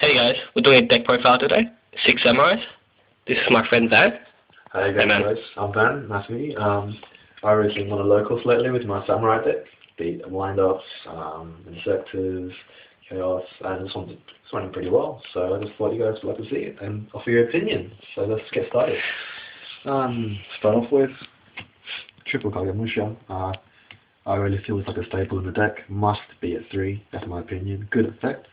Hey guys, we're doing a deck profile today. 6 samurais. This is my friend Van. Hey guys, I'm Van, nice to meet you. I've been using a lot of locals lately with my samurai deck. Be it wind-ups, insectors, chaos, and it's running pretty well. So I just thought you guys would like to see it and offer your opinion. So let's get started. Start off with triple kagemusha. I really feel it's like a staple in the deck. Must be at 3, that's my opinion. Good effect.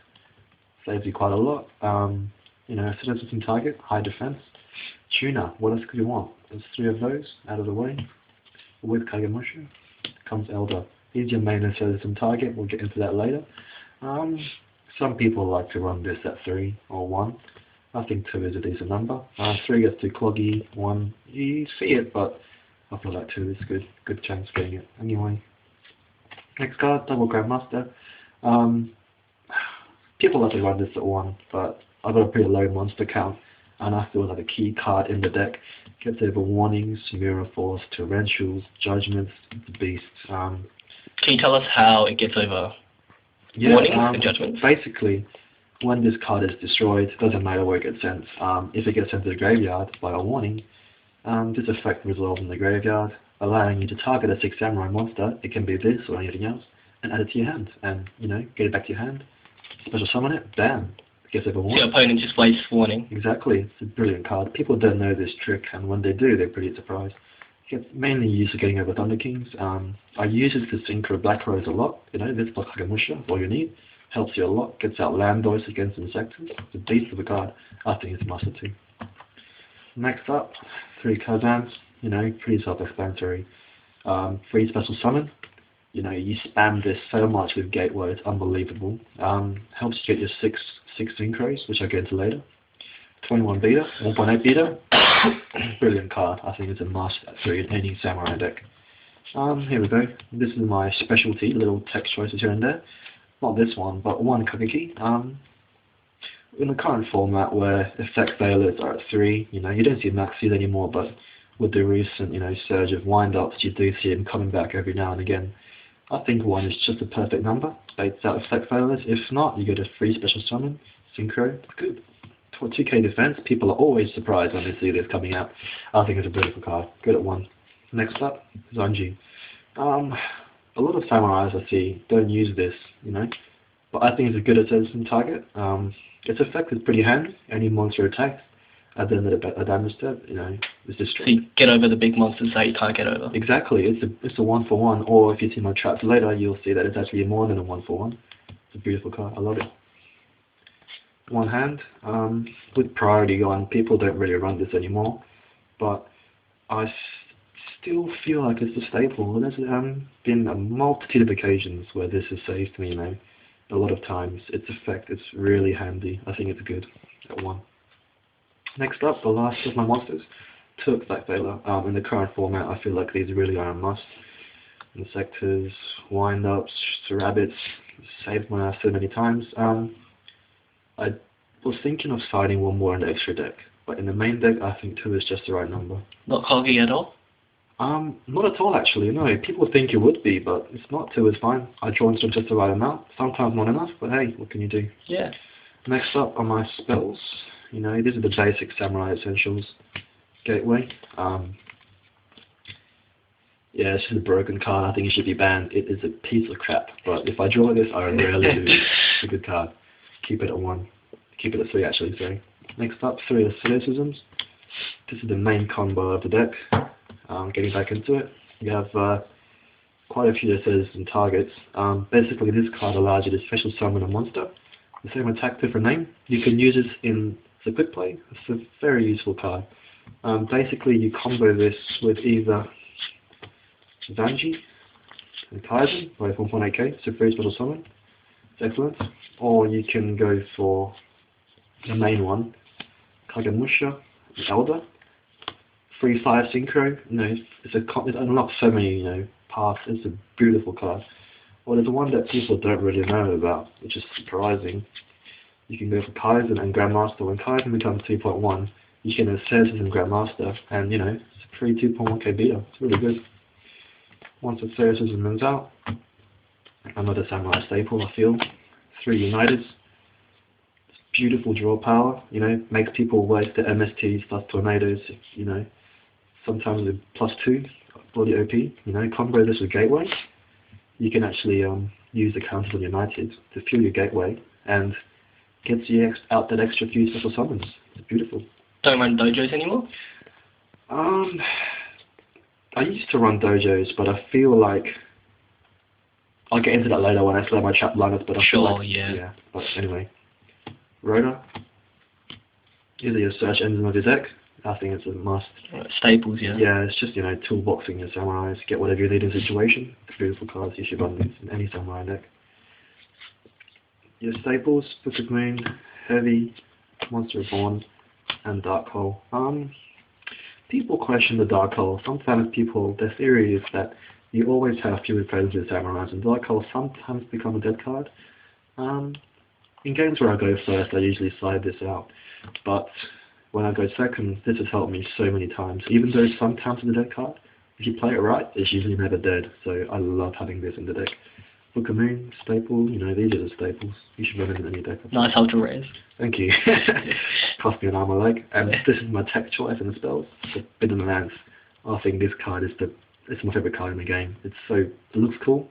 Saves you quite a lot. Asceticism target, high defense. Tuna, what else could you want? There's 3 of those out of the way. With kagemusha comes Elder. He's your main asceticism target, we'll get into that later. Some people like to run this at 3 or 1. I think 2 is a decent number. 3 gets too cloggy, 1, you see it, but I feel like 2 is good chance of getting it. Anyway, next card, double grandmaster. People like to run this at 1, but I've got a pretty low monster count, and I feel like a key card in the deck gets over warnings, mirror force, torrentials, judgments, beasts. Can you tell us how it gets over warnings and judgments? Basically, when this card is destroyed, it doesn't matter where it gets sent. If it gets sent to the graveyard by a warning, this effect resolves in the graveyard, allowing you to target a 6 samurai monster. It can be this or anything else, and add it to your hand, and get it back to your hand. Special summon it, bam, it gets over warning. So your opponent just wastes warning. Exactly, it's a brilliant card. People don't know this trick, and when they do, they're pretty surprised. It gets mainly used for getting over Thunder Kings. I use it to synchro Black Rose a lot. This block kagemusha, all you need. Helps you a lot. Gets out landoise against insectors. It's a beast of a card. I think it's master 2. Next up, 3 kizans. Pretty self-explanatory. 3 special summon. You spam this so much with gateway, it's unbelievable. Helps you get your 6 synchros, which I'll get into later. 21 beta, 1.8 beta. Brilliant card. I think it's a must at 3 in any samurai deck. Here we go. This is my specialty, little text choices here and there. Not this one, but 1 kageki. In the current format where effect failures are at 3, you don't see maxis anymore, but with the recent, surge of wind-ups, you do see them coming back every now and again. I think 1 is just a perfect number. Baits out effect failures. If not, you get a free special summon. Synchro. It's good. For 2k defense, people are always surprised when they see this coming out. I think it's a beautiful card. Good at 1. Next up, zanji. A lot of samurais I see don't use this, but I think it's a good asceticism target. Its effect is pretty handy. Any monster attacks at the end of the damage step, it's destroyed. So you get over the big monsters that you can't get over. Exactly, it's a 1-for-1, or if you see my traps later, you'll see that it's actually more than a 1-for-1. It's a beautiful card, I love it. 1 hand, with priority on, people don't really run this anymore, but I still feel like it's a staple. There's been a multitude of occasions where this has saved me, a lot of times. Its effect is really handy. I think it's good at 1. Next up, the last of my monsters, 2 effect failure. In the current format, I feel like these really are a must. Insectors, wind-ups, rabbits, saved my ass so many times. I was thinking of siding 1 more in the extra deck, but in the main deck, I think 2 is just the right number. Not coggy at all? Not at all actually, no. People think it would be, but it's not. 2 is fine. I draw into just the right amount. Sometimes not enough, but hey, what can you do? Yeah. Next up are my spells. These are the basic samurai essentials. Gateway. Yeah, it's just a broken card. I think it should be banned. It is a piece of crap, but if I draw this, I rarely do. It's a good card. Keep it at 1. Keep it at 3 actually, sorry. Next up, 3 asceticisms. This is the main combo of the deck. Getting back into it, you have quite a few asceticism targets. Basically, this card allows you to special summon a monster. The same attack, different name. You can use it in the quick play. It's a very useful card. Basically, you combo this with either zanji and kizan, both 1.8k, so free special summon. It's excellent. Or you can go for the main one, kagemusha, Elder. 3-5 synchro. It unlocks so many paths. It's a beautiful card. Well, there's one that people don't really know about, which is surprising. You can go for kizan and grandmaster. When kizan becomes 2.1, you can asceticism grandmaster, and it's a free 2.1k beta. It's really good. Once asceticism runs out, another samurai staple I feel. 3 uniteds. beautiful draw power, you know, makes people waste their MSTs plus tornadoes, you know, sometimes with +2 for the OP, you know, combo this with gateway. You can actually use the counters on United to fuel your gateway and gets you out that extra few special summons. It's beautiful. Don't run dojos anymore? I used to run dojos, but I feel like I'll get into that later when I select my trap lineups, but I feel like, yeah. But anyway, rota. These are your search engines of your deck. I think it's a must. Staples, yeah. Yeah, it's just, you know, toolboxing your samurais, get whatever you need in situation. Beautiful cards, you should run these in any samurai deck. Your staples, Book of Moon, Heavy, Monster Reborn, and Dark Hole. People question the Dark Hole. Sometimes people, their theory is that you always have fewer presence with samurais, and Dark Hole sometimes become a dead card. In games where I go first, I usually side this out, but when I go second, this has helped me so many times. Even though sometimes it's a dead card, if you play it right, it's usually never dead, so I love having this in the deck. Book of Moon, staple, you know, these are the staples. You should run it in any deck. Nice ultra rares. Thank you. Cost me an armor leg. And this is my tech choice in the spells. The Bid and the Lance. I think this card is it's my favorite card in the game. It looks cool.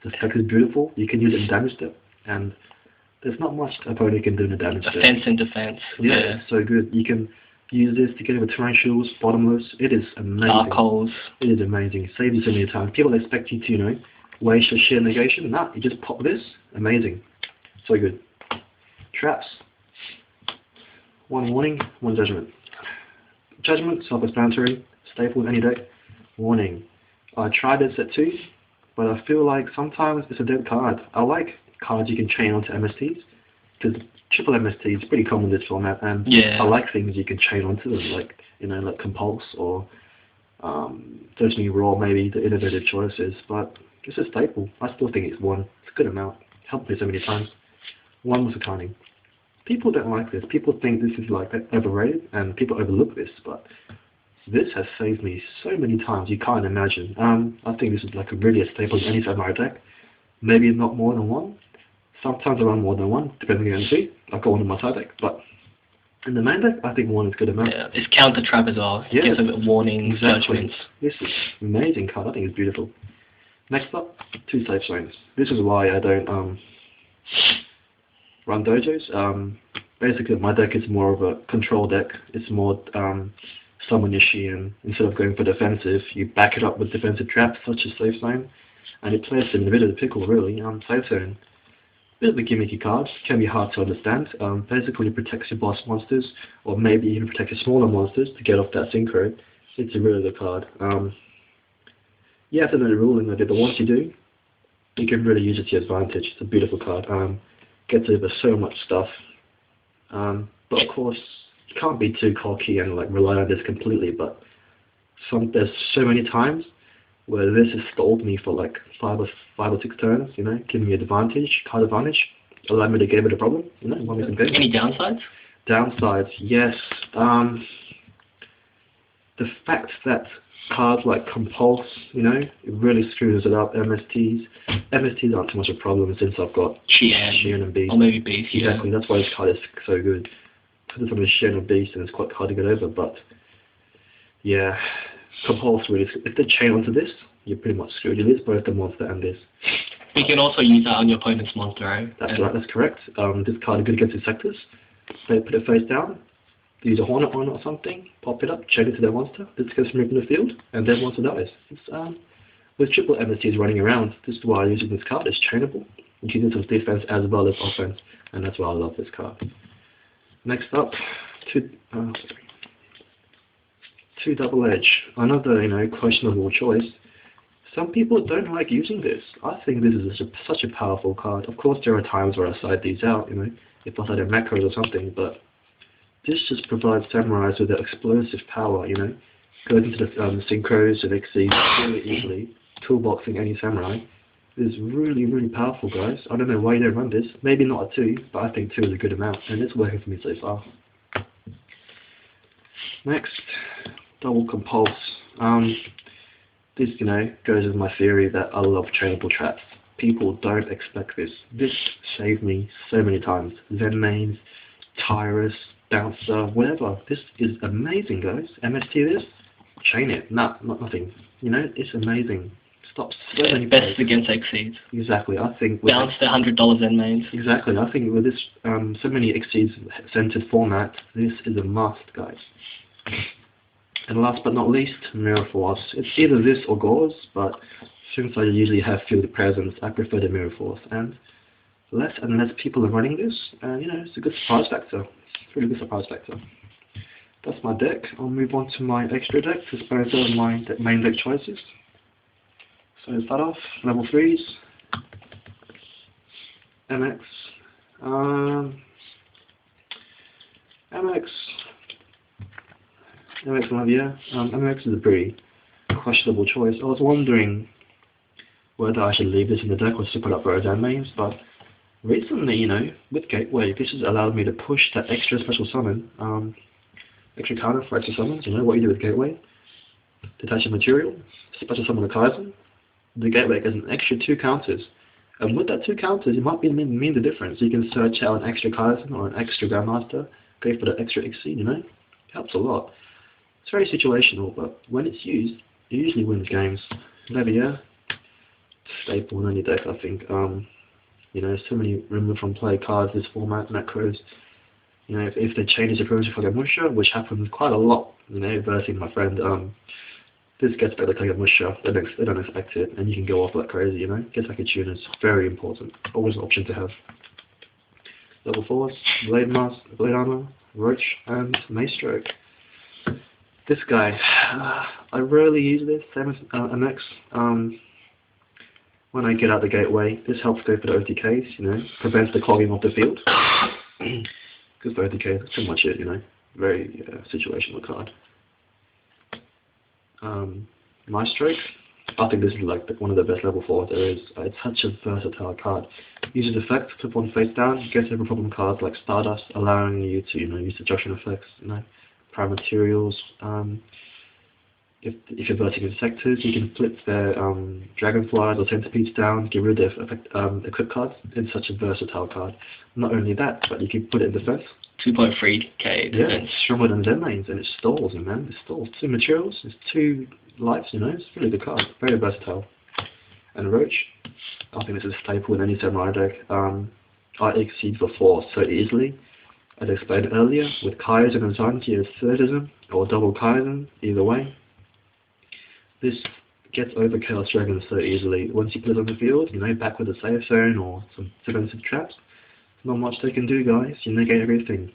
The spec is beautiful. You can use it in damage step. And there's not much opponent can do in the damage step. Offense and defense. Yeah, it's so good. You can use this together with torrentials, bottomless. It is amazing. Dark holes. It is amazing. Saves you so many times. People expect you to, you know, waste your shi'en negation. Nah, you just pop this. Amazing. So good. Traps. 1 warning, 1 judgment. Judgment, self-explanatory. Staple with any deck. Warning. I tried this at 2, but I feel like sometimes it's a dead card. I like cards you can chain onto MSTs, because triple MST is pretty common in this format, and I like things you can chain onto them, like, you know, like Compulse or Certainly Raw, maybe the innovative choices, but it's a staple. I still think it's 1. It's a good amount. Helped me so many times. 1 musakani. People don't like this. People think this is like overrated, and people overlook this, but this has saved me so many times you can't imagine. I think this is like really a staple in any samurai deck. Maybe not more than 1. Sometimes I run more than 1, depending on MC. I've got 1 in my side deck, but in the main deck, I think 1 is a good amount. Yeah, it's counter trap as well. It gives a bit of warning, judgments. This is an amazing card. I think it's beautiful. Next up, 2 safe zones. This is why I don't run dojos. Basically, my deck is more of a control deck. It's more summon your shi'en. Instead of going for defensive, you back it up with defensive traps such as safe zone, and it plays in the middle of the pickle, really. Safe zone. Bit of a gimmicky card, can be hard to understand. Basically, it protects your boss monsters, or maybe even protect your smaller monsters to get off that synchro. It's a really good card. You have to know the ruling of it, but once you do, you can really use it to your advantage. It's a beautiful card. Gets over so much stuff. But of course, you can't be too cocky and like rely on this completely. But there's so many times where this has stalled me for like 5 or 6 turns, you know, giving me advantage, card advantage, allowing me to get rid of the problem, you know, when we can go. Any downsides? Downsides, yes. The fact that cards like Compulse, you know, it really screws it up. MSTs aren't too much a problem since I've got shi'en and Beast. Or maybe Beast, yeah. Exactly, that's why this card is so good. Because it's on the shi'en and Beast and it's quite hard to get over, but yeah. Compulse really, if they chain onto this, you're pretty much screwed. You lose both the monster and this. You can also use that on your opponent's monster, right? That's right, that's correct. This card is good against the sectors. They put it face down, use a hornet on it or something, pop it up, chain it to their monster, this gets removed from the field, and their monster dies. It's, with triple MSTs running around, this is why I'm using this card. It's chainable. You can do some defense as well as offense, and that's why I love this card. Next up, 2 double edge. Another, you know, questionable choice. Some people don't like using this. I think this is such a powerful card. Of course, there are times where I side these out, you know, if I side a macros or something, but this just provides samurais with the explosive power, you know. Goes into the synchros and exceeds really easily. Toolboxing any samurai. This is really, really powerful, guys. I don't know why you don't run this. Maybe not a 2, but I think 2 is a good amount, and it's working for me so far. Next, double Compulse. This, you know, goes with my theory that I love chainable traps. People don't expect this. This saved me so many times. Zen mains, tiras, bouncer, whatever. This is amazing, guys. MST this, chain it. Not nothing. You know, it's amazing. Stops so many best plays. against exceeds. Exactly. I think with Bounce the $100 end mains. exactly. I think with this so many exceeds centered format, this is a must, guys. And last but not least, Mirror Force. It's either this or Gauze, but since I usually have field presence, I prefer the Mirror Force. And less and less people are running this, and you know, it's a good surprise factor. It's a really good surprise factor. That's my deck. I'll move on to my extra deck to dispose of my main deck choices. So to start off, level 3s, MX, MX leviair. MX is a pretty questionable choice. I was wondering whether I should leave this in the deck or just put up for our mains, but recently, you know, with Gateway, this has allowed me to push that extra special summon, extra counter for extra summons. You know what you do with Gateway? Detach a material, special summon a kizan. The Gateway gets an extra 2 counters. And with that 2 counters, it might mean the difference. You can search out an extra kizan or an extra grandmaster, go for the extra exceed, you know? It helps a lot. It's very situational, but when it's used, it usually wins games. Leviair, staple in any deck, I think. You know, so many remove from play cards, this format, macros. You know, if they change the approach for kagemusha, which happens quite a lot, you know, versing my friend, this gets better kagemusha, they don't expect it, and you can go off like crazy, you know. Gets like a tune is very important, always an option to have. Level 4s, blade armor, roach, and maestroke. This guy, I rarely use this, same as MX. When I get out the Gateway, this helps go for the OTKs, you know, prevents the clogging of the field. Because the OTK, that's pretty much it, you know. Very situational card. Maestroke, I think this is like one of the best level 4 there is. It's such a versatile card. Uses effects, flip on face down, gets over problem cards like Stardust, allowing you to, you know, use destruction effects, you know, prime materials. If you're verting insectors, you can flip their dragonflies or centipedes down, get rid of equip cards. It's such a versatile card. Not only that, but you can put it in defense. 2.3k defense. Yeah, it's stronger than their mains, and it stalls, man. It stalls. 2 materials, it's 2 lives, you know. It's a really good card. Very versatile. And Roach, I think this is a staple in any samurai deck. I exceed the 4 so easily. As I explained earlier, with kizan and zanji as asceticism, or double kizan, either way. This gets over Chaos Dragon so easily. Once you put it on the field, you know, back with a safe zone or some defensive traps, not much they can do, guys. You negate everything.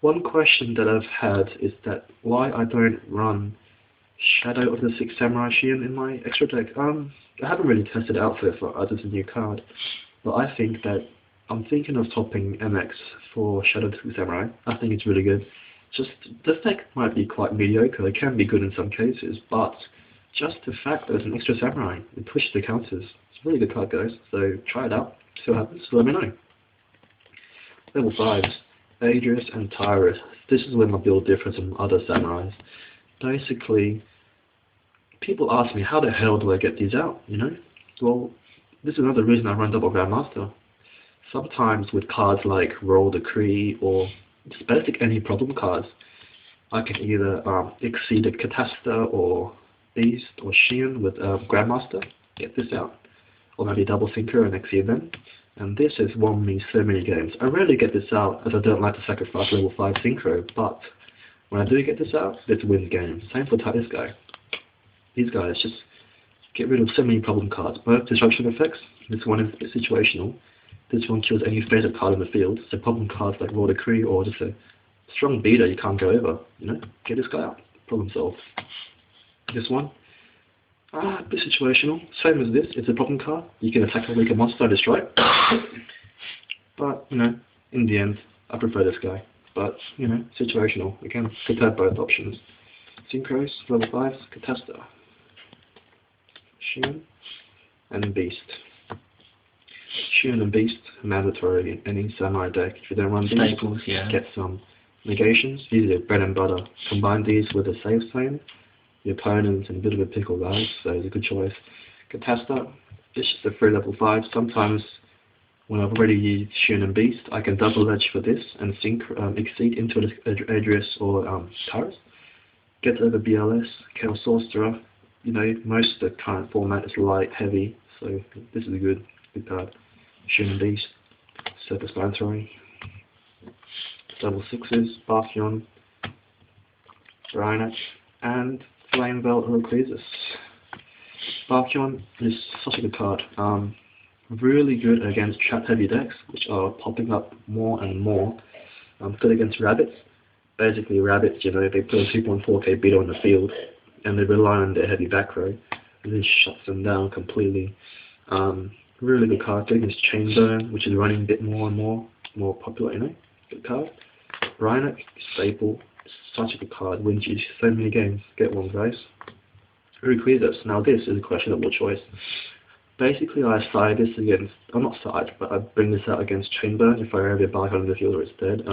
One question that I've had is that why I don't run Shadow of the Six Samurai shi'en in my extra deck. I haven't really tested it out so far, as it's a new card, but I think that I'm thinking of topping MX for Shadow of the Six Samurai. I think it's really good. Just the effect might be quite mediocre. It can be good in some cases, but just the fact that it's an extra samurai, it pushes the counters. It's a really good card, guys. So try it out, see what happens, let me know. Level 5s, Adreus and Tiras. This is where my build differs from other samurais. Basically, people ask me, how the hell do I get these out, you know? Well, this is another reason I run double grandmaster. Sometimes with cards like Roll Decree or just basic any problem cards, I can either exceed a catastor or Beast or shi'en with grandmaster, get this out, or maybe double thinker and exceed them. And this has won me so many games. I rarely get this out as I don't like to sacrifice level 5 synchro, but when I do get this out, this wins games. Same for this guy. These guys just get rid of so many problem cards, both destruction effects. This one is situational. This one kills any favorite card in the field, so problem cards like Roll Decree or just a strong beater you can't go over, you know, get this guy out, problem solved. This one, a bit situational, same as this, it's a problem card, you can attack a weaker monster and destroy it. But, you know, in the end, I prefer this guy. But, you know, situational, again, compare both options. Synchros, level 5s, catastor, shi'en, and beast. Shi'en and beast, mandatory in any samurai deck. If you don't run beast, Staples, yeah. Get some negations, these are bread and butter. Combine these with a save zone, the opponent's in a bit of a pickle, guys, so it's a good choice. Catastor, it's just a free level 5. Sometimes When I've already used shi'en and beast, I can double edge for this and sink exceed into the adreus or tiras. Get over BLS, chaos sorcerer. You know, most of the current format is light, heavy, so this is a good card. Shi'en and beast, self-explanatory. Double sixes, barkion, brionac, and flame belt or kizan. Barkion is such a good card. Really good against trap heavy decks, which are popping up more and more. Good against rabbits. Basically, rabbits, you know, they put a 2.4k beater on the field, and they rely on their heavy back row, and this shuts them down completely. Really good card. Good against chain burn, which is running a bit more and more popular, you know. Good card. Brionac, staple. Such a good card. Wins you so many games. Get one, guys. Requisites. Now this is a questionable choice. Basically, I side this against, I'm not side, but I bring this out against Chamber if I have a bark on the field or it's dead.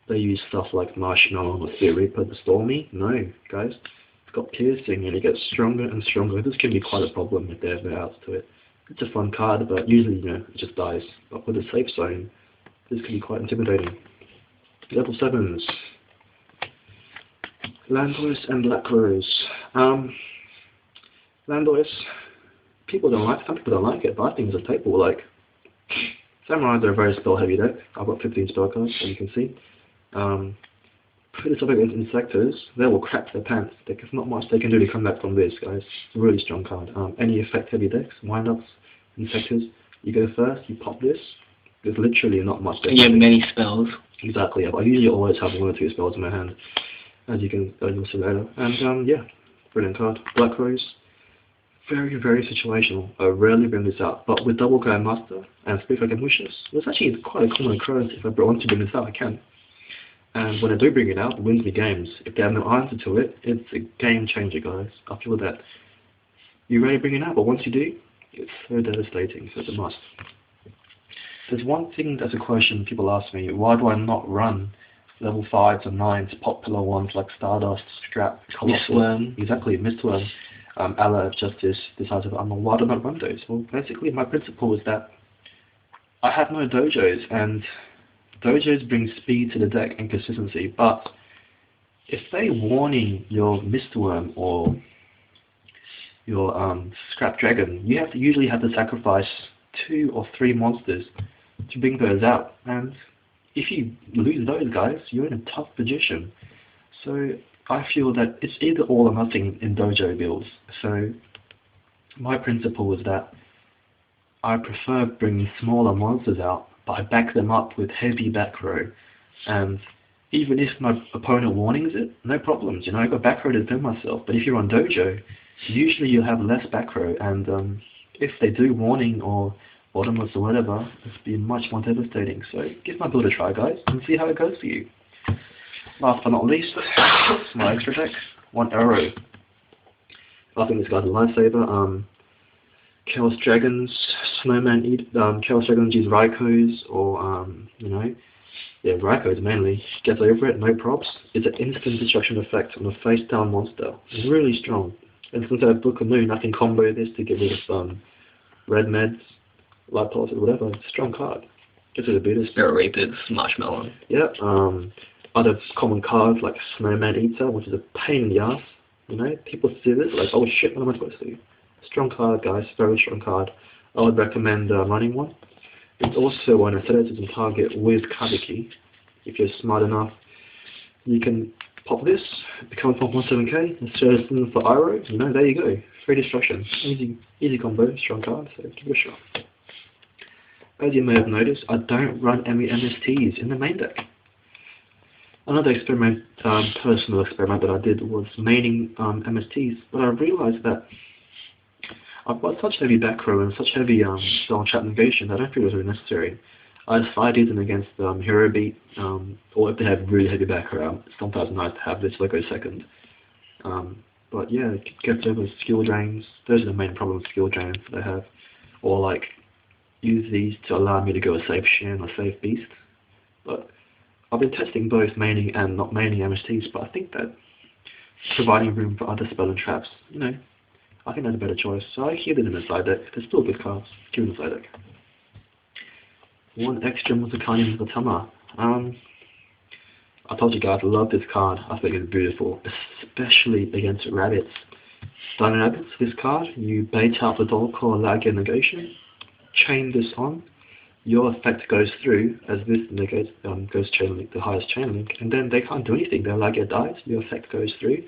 They use stuff like Marshmallow or Spear Reaper to Stormy. No, guys. It's got piercing and it gets stronger and stronger. This can be quite a problem if there's no outs to it. It's a fun card, but usually, you know, it just dies. But with a safe zone, this can be quite intimidating. Level 7s. Landoise and Black Rose. Landoise, people don't like, some people don't like it, but I think it's a staple. Like, Samurais are a very spell heavy deck. I've got 15 spell cards, as you can see. Put this up against Insectors, they will crap their pants. There's not much they can do to come back from this, guys. It's a really strong card. Any effect heavy decks, wind-ups, Insectors, you go first, you pop this. There's literally not much they can do. You have many spells. Exactly, yeah, but I usually always have 1 or 2 spells in my hand, as you can you'll see later. And yeah, brilliant card. Black Rose, very, very situational. I rarely bring this out, but with double grandmaster and speak kagemusha, it's actually quite a common occurrence. If I want to bring this out, I can. And when I do bring it out, it wins me games. If they have no answer to it, it's a game changer, guys. I feel that you rarely bring it out, but once you do, it's so devastating, so it's a must. There's one thing that's a question people ask me: why do I not run level 5s and 9s, popular ones like Stardust, Strap, Mistworm? Exactly, Mistworm, Ally of Justice, Decisive Armor. Why do I not run those? Well, basically, my principle is that I have no dojos, and dojos bring speed to the deck and consistency, but if they warning your Mistworm or your Scrap Dragon, you have to usually have to sacrifice 2 or 3 monsters to bring those out, and if you lose those guys, you're in a tough position. So I feel that it's either all or nothing in dojo builds. So my principle is that I prefer bringing smaller monsters out, but I back them up with heavy back row. And even if my opponent warnings it, no problems. You know, I got back row to defend myself. But if you're on dojo, usually you'll have less back row, and if they do warning or bottomless or whatever, it's been much more devastating. So give my build a try, guys, and see how it goes for you. Last but not least, my extra deck, 1 arrow. I think this guy's a lifesaver. Chaos Dragons, Snowman eat Chaos Dragons use Raikos or you know, yeah, Raikos mainly. Gets over it, no props. It's an instant destruction effect on a face down monster. It's really strong. And since I have Book of Moon, I can combo this to get rid of red meds, light pulses, whatever. It's a strong card. Gets rid of beaters. Spirit Reapers, Marshmallow. Yeah. Other common cards like Snowman Eater, which is a pain in the ass. You know, people see this like, oh shit, what am I supposed to do? Strong card, guys. Very strong card. I would recommend running one. It's also an asceticism target with kageki. If you're smart enough, you can pop this, become 4.7k, asceticism for Iro. You know, there you go. Free destruction. Easy combo. Strong card. So give it a shot. As you may have noticed, I don't run any MSTs in the main deck. Another experiment, personal experiment that I did was maining MSTs, but I realized that I've got such heavy back row and such heavy style trap negation that I don't feel it was really necessary. I decided them against Hero Beat, or if they have really heavy back row, sometimes it's nice to have this, so I go second. But yeah, it gets over skill drains. Those are the main problems, skill drains that I have. Or like, use these to allow me to go a safe shi'en or safe beast. But I've been testing both maining and not maining MSTs, but I think that providing room for other spell and traps, you know, I think that's a better choice. So I keep it in the side deck. They're still good cards. Keep it in the side deck. One extra musakani magatama. I told you guys I love this card. I think it's beautiful, especially against rabbits. Diamond rabbits, this card, you bait out the dog called leviair negation, chain this on, your effect goes through as this negates, goes chain link, the highest chain link, and then they can't do anything. Their leviair dies, your effect goes through.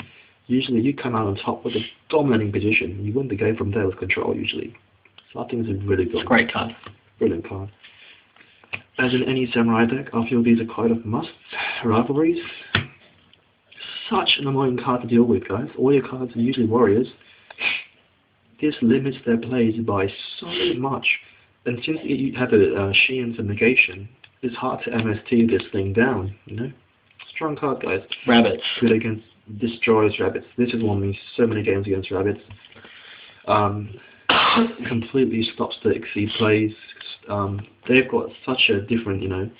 Usually you come out on top with a dominating position. You win the game from there with control usually. So I think it's a really good. It's a great card. Brilliant card. As in any samurai deck, I feel these are quite a must. Rivalries. Such an annoying card to deal with, guys. All your cards are usually warriors. This limits their plays by so much. And since you have a shi'en for negation, it's hard to MST this thing down, you know? Strong card, guys. Rabbits. Good against destroys rabbits. This has won me so many games against rabbits. Completely stops the exceed plays. They've got such a different, you know,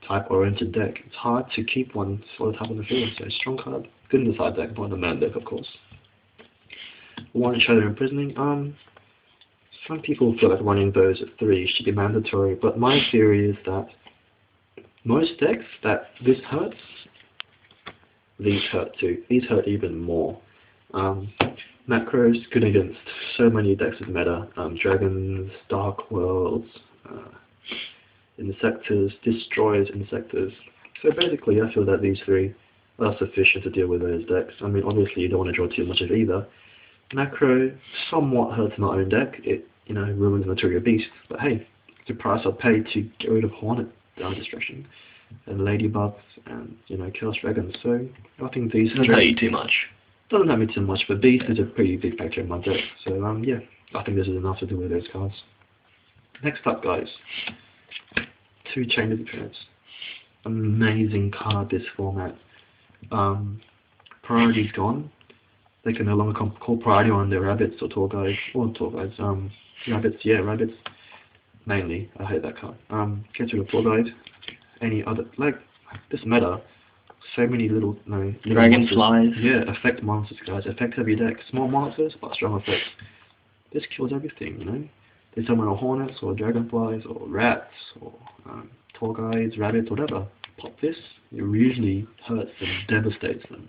type-oriented deck. It's hard to keep one solid type on the field. So strong card. Good in the side deck, not in the main deck, of course. One shadow imprisoning. Some people feel like running those at 3 should be mandatory, but my theory is that most decks that this hurts, these hurt too. These hurt even more. Macros good against so many decks of meta. Dragons, Dark Worlds, Insectors, Destroyers, Insectors. So basically I feel that these 3 are sufficient to deal with those decks. I mean, obviously you don't want to draw too much of either. Macro somewhat hurts my own deck. It, you know, ruins Naturia Beast. But hey, it's the price I paid to get rid of Hornet Destruction and Ladybugs and, you know, Chaos Dragons. So I think these doesn't hurt you too much. Doesn't hurt me too much, but Beast is a pretty big factor in my deck. So yeah, I think this is enough to do with those cards. Next up, guys, 2 Chain of Appearance. Amazing card, this format. Priority's gone. They can no longer call priority on their rabbits or tall guys. Rabbits, yeah, rabbits. Mainly, I hate that card. Get rid of tall guys. Any other, like, this meta, so many little dragonflies. Yeah, effect monsters, guys. Effect heavy deck. Small monsters, but strong effects. This kills everything, you know? They summon a hornets, or dragonflies, or rats, or tall guys, rabbits, whatever. Pop this, it usually hurts them, devastates them.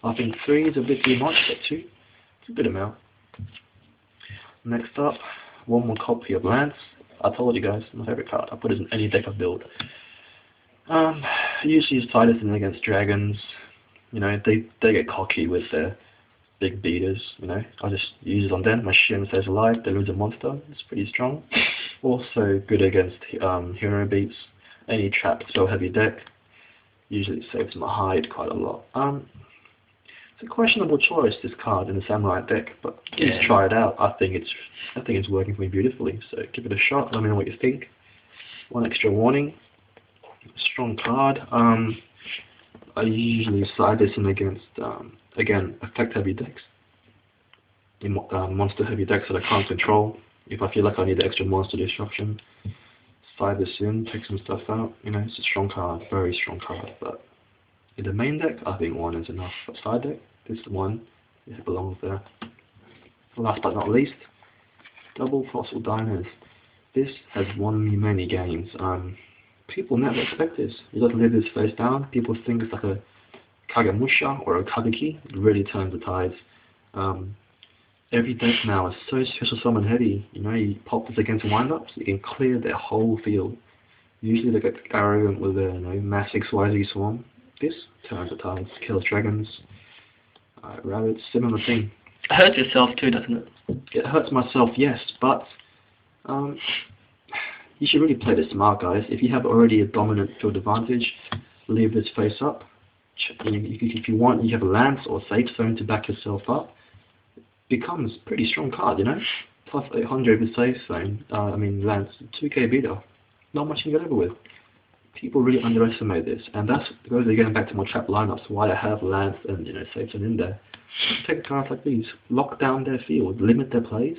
I think 3 is a bit too much, but 2, it's a good amount. Next up, one more copy of Lance. I told you guys, my favorite card. I put it in any deck I build. I usually use Titus in against dragons. You know, they get cocky with their big beaters, you know. I just use it on them. My shi'en stays alive, they lose a monster. It's pretty strong. Also good against hero beats. Any trap spell heavy deck. Usually it saves my hide quite a lot. It's a questionable choice, this card in the samurai deck, but please try it out. I think it's working for me beautifully. So give it a shot. Let me know what you think. One extra warning. Strong card. I usually slide this in against again effect heavy decks. In monster heavy decks that I can't control. If I feel like I need extra monster destruction, slide this in, take some stuff out. You know, it's a strong card, very strong card. But in the main deck, I think 1 is enough. For side deck, this one, it belongs there. Last but not least, double fossil diners. This has won me many games. People never expect this. You got to leave this face down. People think it's like a kagemusha or a kageki. It really turns the tides. Every deck now is so special summon heavy. You know, you pop this against windups, you can clear their whole field. Usually they get arrogant with their, you know, mass XYZ swarm. This turns the tides, kills dragons, rabbits, similar thing. It hurts yourself too, doesn't it? It hurts myself, yes, but you should really play this smart, guys. If you have already a dominant field advantage, leave this face up. If you want, you have a lance or safe zone to back yourself up. Becomes pretty strong card, you know. Plus 800 with safe zone. Lance, 2k beater. Not much you can get over with. People really underestimate this, and that goes again back to my trap lineups. Why I have lance and, you know, safe zone in there. Take cards like these, lock down their field, limit their plays,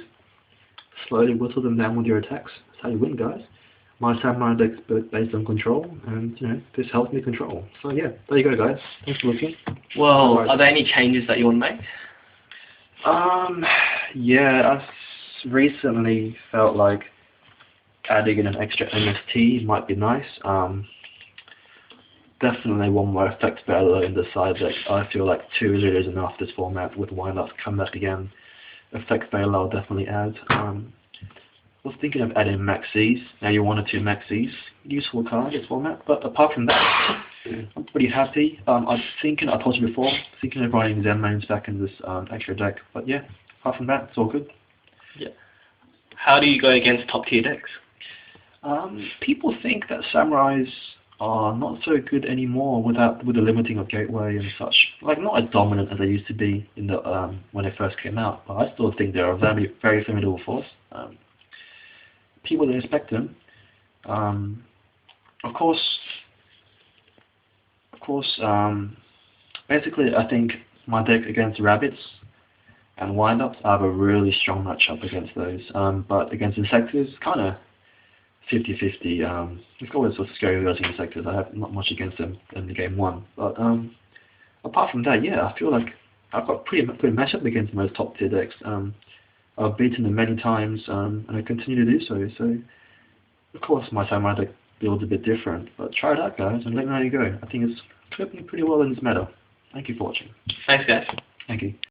slowly whittle them down with your attacks. That's how you win, guys. My samurai deck's based on control, and, you know, this helps me control. So yeah, there you go, guys. Thanks for looking. Well, are there any changes that you want to make? Yeah, I recently felt like adding in an extra MST might be nice. Definitely one more effect better in the side deck. I feel like 2 is really enough this format with wind-ups come back again. Effect failure I'll definitely add. I was thinking of adding maxis, maybe 1 or 2 maxis. Useful card this format, but apart from that, I'm pretty happy. I told you before, thinking of running Zen mains back in this extra deck, but yeah, apart from that, it's all good. Yeah. How do you go against top tier decks? People think that samurais are not so good anymore with the limiting of gateway and such. Like, not as dominant as they used to be in the when they first came out, but I still think they're a very, very formidable force. People that respect them. Of course, basically I think my deck against rabbits and wind-ups, I have a really strong matchup against those. But against insectors, kind of 50-50. It's always sort of scary versus insectors. I have not much against them in the game 1. But apart from that, yeah, I feel like I've got pretty good matchup against most top tier decks. I've beaten them many times, and I continue to do so. So, of course, my samurai deck builds a bit different. But try it out, guys, and let me know how you go. I think it's clipping pretty well in this meta. Thank you for watching. Thanks, guys. Thank you.